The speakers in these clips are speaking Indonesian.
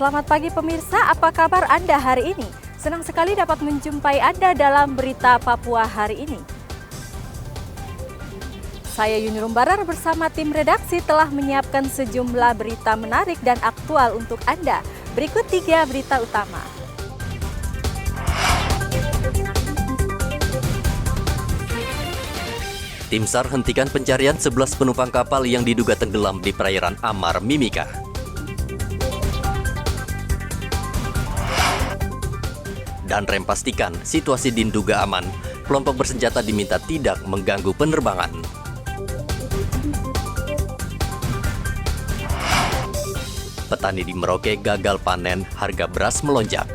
Selamat pagi pemirsa, apa kabar Anda hari ini? Senang sekali dapat menjumpai Anda dalam Berita Papua hari ini. Saya Yuni Rumbarar bersama tim redaksi telah menyiapkan sejumlah berita menarik dan aktual untuk Anda. Berikut 3 berita utama. Tim SAR hentikan pencarian 11 penumpang kapal yang diduga tenggelam di perairan Amar, Mimika. Dan Rem pastikan situasi diduga aman. Kelompok bersenjata diminta tidak mengganggu penerbangan. Petani di Merauke gagal panen, harga beras melonjak.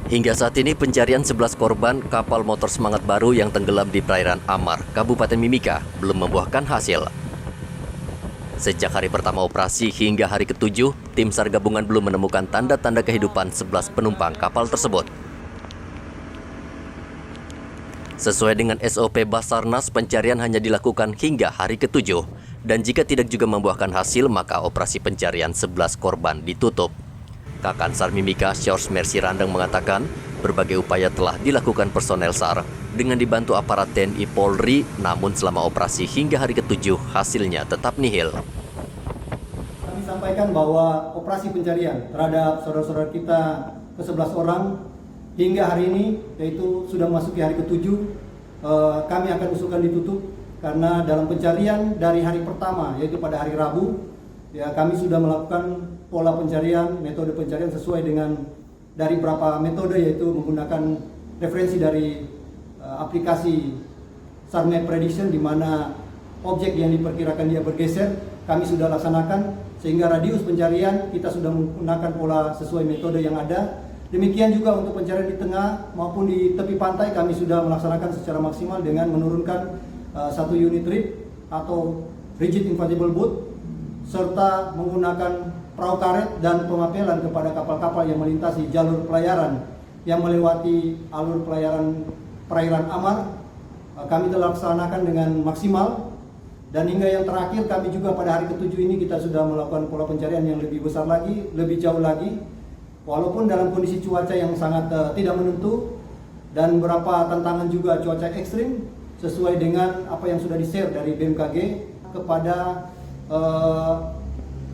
Hingga saat ini pencarian 11 korban kapal motor Semangat Baru yang tenggelam di perairan Amar, Kabupaten Mimika belum membuahkan hasil. Sejak hari pertama operasi hingga hari ke-7, tim SAR gabungan belum menemukan tanda-tanda kehidupan 11 penumpang kapal tersebut. Sesuai dengan SOP Basarnas, pencarian hanya dilakukan hingga hari ke-7. Dan jika tidak juga membuahkan hasil, maka operasi pencarian 11 korban ditutup. Kakan SAR Mimika, George Mercy Randang mengatakan, berbagai upaya telah dilakukan personel SAR dengan dibantu aparat TNI Polri, namun selama operasi hingga hari ke-7 hasilnya tetap nihil. Kami sampaikan bahwa operasi pencarian terhadap saudara-saudara kita ke-11 orang hingga hari ini, yaitu sudah memasuki hari ke-7, kami akan usulkan ditutup karena dalam pencarian dari hari pertama, yaitu pada hari Rabu, ya kami sudah melakukan pola pencarian, metode pencarian sesuai dengan dari beberapa metode, yaitu menggunakan referensi dari aplikasi SAR Map Prediction, di mana objek yang diperkirakan dia bergeser kami sudah laksanakan, sehingga radius pencarian kita sudah menggunakan pola sesuai metode yang ada. Demikian juga untuk pencarian di tengah maupun di tepi pantai kami sudah melaksanakan secara maksimal dengan menurunkan 1 unit RIB atau Rigid Inflatable Boat, serta menggunakan perahu karet dan pengapelan kepada kapal-kapal yang melintasi jalur pelayaran yang melewati alur pelayaran perairan Amar. Kami telah laksanakan dengan maksimal, dan hingga yang terakhir kami juga pada hari ke-7 ini kita sudah melakukan pola pencarian yang lebih besar lagi, lebih jauh lagi, walaupun dalam kondisi cuaca yang sangat tidak menentu dan beberapa tantangan juga cuaca ekstrim, sesuai dengan apa yang sudah di-share dari BMKG kepada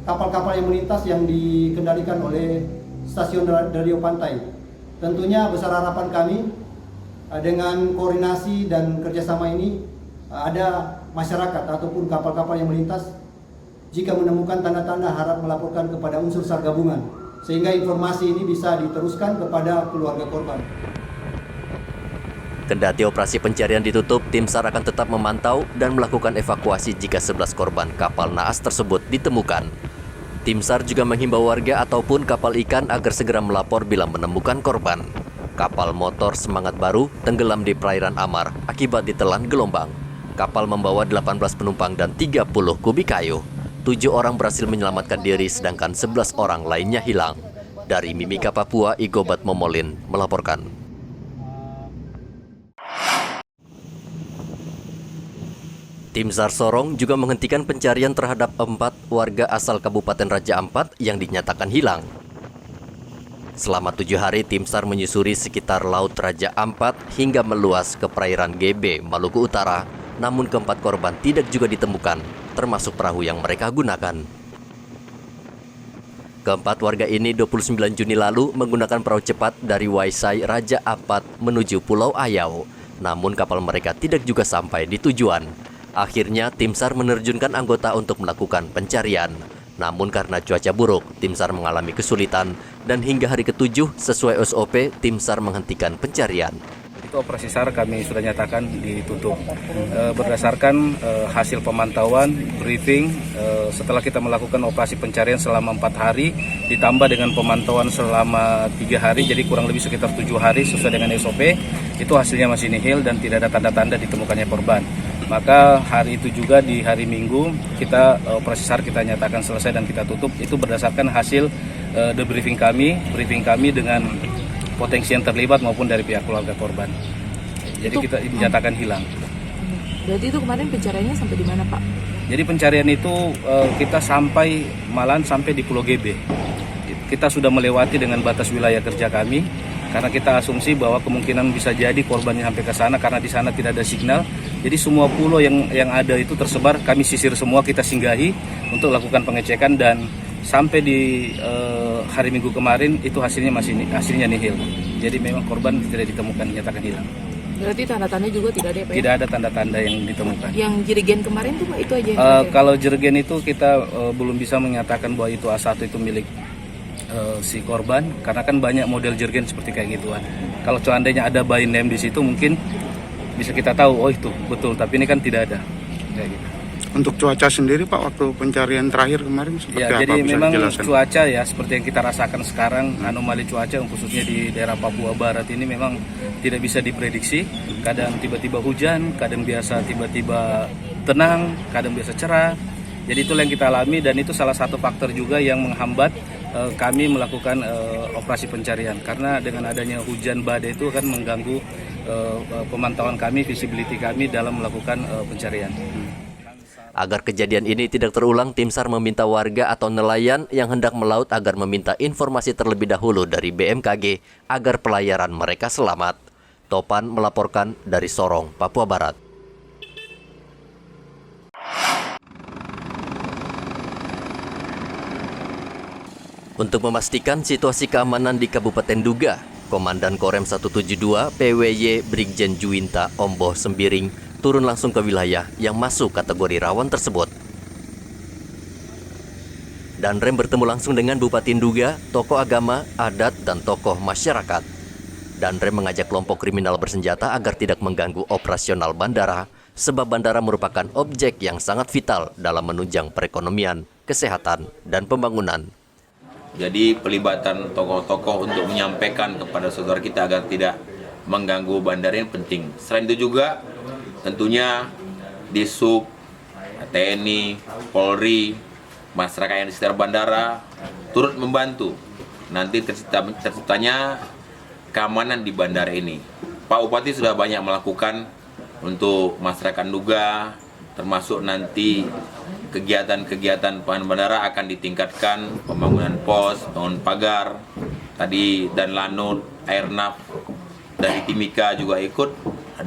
kapal-kapal yang melintas yang dikendalikan oleh stasiun radio pantai. Tentunya besar harapan kami dengan koordinasi dan kerjasama ini, ada masyarakat ataupun kapal-kapal yang melintas jika menemukan tanda-tanda harap melaporkan kepada unsur SAR gabungan, sehingga informasi ini bisa diteruskan kepada keluarga korban. Kendati operasi pencarian ditutup, tim SAR akan tetap memantau dan melakukan evakuasi jika 11 korban kapal naas tersebut ditemukan. Tim SAR juga menghimbau warga ataupun kapal ikan agar segera melapor bila menemukan korban. Kapal motor Semangat Baru tenggelam di perairan Amar akibat ditelan gelombang. Kapal membawa 18 penumpang dan 30 kubik kayu. 7 orang berhasil menyelamatkan diri sedangkan 11 orang lainnya hilang. Dari Mimika, Papua, Igobat Momolin melaporkan. Tim SAR Sorong juga menghentikan pencarian terhadap 4 warga asal Kabupaten Raja Ampat yang dinyatakan hilang. Selama 7 hari, tim SAR menyusuri sekitar Laut Raja Ampat hingga meluas ke perairan GB, Maluku Utara. Namun keempat korban tidak juga ditemukan, termasuk perahu yang mereka gunakan. Keempat warga ini 29 Juni lalu menggunakan perahu cepat dari Waisai Raja Ampat menuju Pulau Ayau. Namun kapal mereka tidak juga sampai di tujuan. Akhirnya tim SAR menerjunkan anggota untuk melakukan pencarian. Namun karena cuaca buruk, tim SAR mengalami kesulitan dan hingga hari ke-7 sesuai SOP, tim SAR menghentikan pencarian. Itu operasi SAR kami sudah nyatakan ditutup. Berdasarkan hasil pemantauan, briefing, setelah kita melakukan operasi pencarian selama 4 hari, ditambah dengan pemantauan selama 3 hari, jadi kurang lebih sekitar 7 hari sesuai dengan SOP, itu hasilnya masih nihil dan tidak ada tanda-tanda ditemukannya korban. Maka hari itu juga di hari Minggu kita operasi SAR kita nyatakan selesai dan kita tutup. Itu berdasarkan hasil debriefing kami dengan potensi yang terlibat maupun dari pihak keluarga korban. Jadi kita dinyatakan hilang. Berarti itu kemarin pencariannya sampai di mana, Pak? Jadi pencarian itu kita malahan sampai di Pulau GB. Kita sudah melewati dengan batas wilayah kerja kami karena kita asumsi bahwa kemungkinan bisa jadi korbannya sampai ke sana karena di sana tidak ada signal. Jadi semua pulau yang ada itu tersebar, kami sisir semua, kita singgahi untuk lakukan pengecekan dan sampai di hari Minggu kemarin itu hasilnya nihil. Jadi memang korban tidak ditemukan, dinyatakan hilang. Berarti tanda-tanda juga tidak ada ya, Pak? Tidak ada tanda-tanda yang ditemukan. Yang jerigen kemarin tuh Pak, itu aja yang kalau jerigen itu kita belum bisa menyatakan bahwa itu A1 itu milik si korban karena kan banyak model jerigen seperti kayak gituan. Kalau seandainya ada by name di situ mungkin bisa kita tahu oh itu betul, tapi ini kan tidak ada kayak gitu. Untuk cuaca sendiri Pak, waktu pencarian terakhir kemarin seperti Ya, apa? jadi Bisa memang dijelaskan? cuaca ya seperti yang kita rasakan sekarang, anomali cuaca khususnya di daerah Papua Barat ini memang tidak bisa diprediksi. Kadang tiba-tiba hujan, kadang biasa tiba-tiba tenang, kadang biasa cerah. Jadi itulah yang kita alami dan itu salah satu faktor juga yang menghambat kami melakukan operasi pencarian. Karena dengan adanya hujan badai itu akan mengganggu pemantauan kami, visibility kami dalam melakukan pencarian. Agar kejadian ini tidak terulang, tim SAR meminta warga atau nelayan yang hendak melaut agar meminta informasi terlebih dahulu dari BMKG agar pelayaran mereka selamat. Topan melaporkan dari Sorong, Papua Barat. Untuk memastikan situasi keamanan di Kabupaten Duga, Komandan Korem 172 PWY Brigjen Juwinta Omboh Sembiring turun langsung ke wilayah yang masuk kategori rawan tersebut. Danrem bertemu langsung dengan Bupati Duga, tokoh agama, adat, dan tokoh masyarakat. Danrem mengajak kelompok kriminal bersenjata agar tidak mengganggu operasional bandara, sebab bandara merupakan objek yang sangat vital dalam menunjang perekonomian, kesehatan, dan pembangunan. Jadi pelibatan tokoh-tokoh untuk menyampaikan kepada saudara kita agar tidak mengganggu bandara ini penting. Selain itu juga tentunya Disub, TNI, Polri, masyarakat yang di sekitar bandara turut membantu nanti terciptanya keamanan di bandara ini. Pak Bupati sudah banyak melakukan untuk masyarakat Duga, termasuk nanti kegiatan-kegiatan bandara akan ditingkatkan, pembangunan pos, bangun pagar, tadi dan Lanut, Airnav dari Timika juga ikut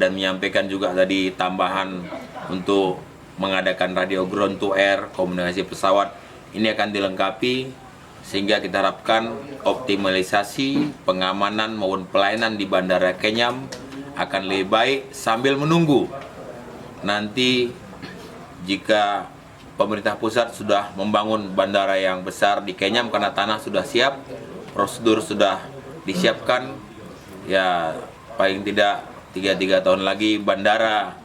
dan menyampaikan juga tadi tambahan untuk mengadakan radio ground to air, komunikasi pesawat. Ini akan dilengkapi sehingga kita harapkan optimalisasi pengamanan maupun pelayanan di Bandara Kenyam akan lebih baik sambil menunggu nanti jika pemerintah pusat sudah membangun bandara yang besar di Kenyam karena tanah sudah siap, prosedur sudah disiapkan, ya paling tidak 3 tahun lagi bandara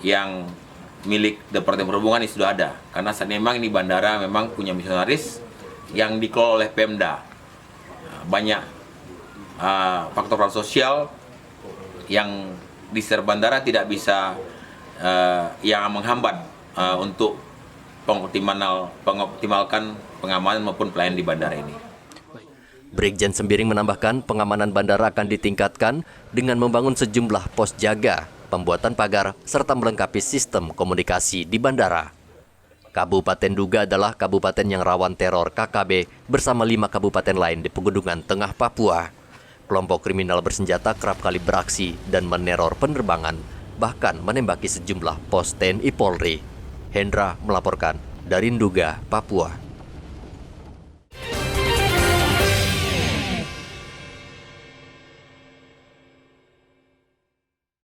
yang milik Departemen Perhubungan ini sudah ada. Karena saat memang ini bandara memang punya misionaris yang dikelola oleh Pemda. Banyak faktor sosial yang di sekitar bandara tidak bisa yang menghambat untuk mengoptimalkan pengamanan maupun pelayanan di bandara ini. Brigjen Sembiring menambahkan pengamanan bandara akan ditingkatkan dengan membangun sejumlah pos jaga, pembuatan pagar, serta melengkapi sistem komunikasi di bandara. Kabupaten Duga adalah kabupaten yang rawan teror KKB bersama 5 kabupaten lain di Pegunungan Tengah Papua. Kelompok kriminal bersenjata kerap kali beraksi dan meneror penerbangan, bahkan menembaki sejumlah pos TNI Polri. Hendra melaporkan dari Duga, Papua.